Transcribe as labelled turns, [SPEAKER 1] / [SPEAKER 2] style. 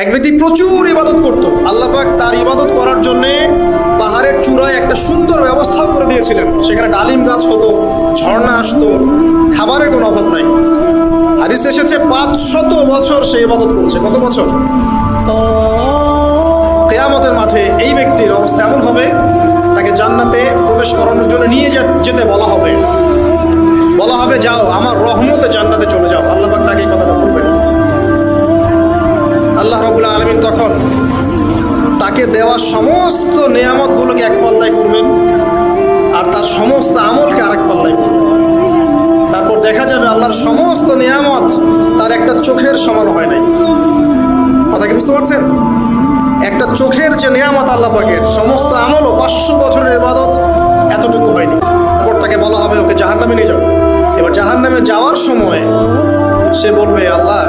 [SPEAKER 1] এক ব্যক্তি প্রচুর ইবাদত করত, আল্লাহ পাক তার ইবাদত করার জন্যে পাহাড়ের চূড়ায় একটা সুন্দর ব্যবস্থাও করে দিয়েছিলেন। সেখানে ডালিম গাছ হতো, ঝর্ণা আসতো, খাবারের কোনো অভাব নাই। হাদিসে এসেছে 500 বছর সে ইবাদত করছে। কত বছর? কিয়ামতের মাঠে এই ব্যক্তির অবস্থা এমন হবে, তাকে জান্নাতে প্রবেশ করানোর জন্য নিয়ে যেতে বলা হবে। যাও আমার রহমতে জান্নাতে চলে যাও। আল্লাহ পাক তাকে এই কথাটা বলবেন। আল্লাহ রাব্বুল আলামিন তখন তাকে দেওয়া সমস্ত নেয়ামতগুলোকে এক পাল্লায় করবেন, আর তার সমস্ত আমলকে আরেক পাল্লায় করবেন। তারপর দেখা যাবে আল্লাহর সমস্ত নেয়ামত তার একটা চোখের সমান হয় নাই। কথা কি বুঝতে পারছেন? একটা চোখের যে নেয়ামত আল্লাহ পাকের, সমস্ত আমলও 500 বছরের ইবাদত এতটুকু হয়নি। তারপর তাকে বলা হবে ওকে জাহান্নামে নিয়ে যাও। এবার জাহান্নামে যাওয়ার সময় সে বলবে, আল্লাহ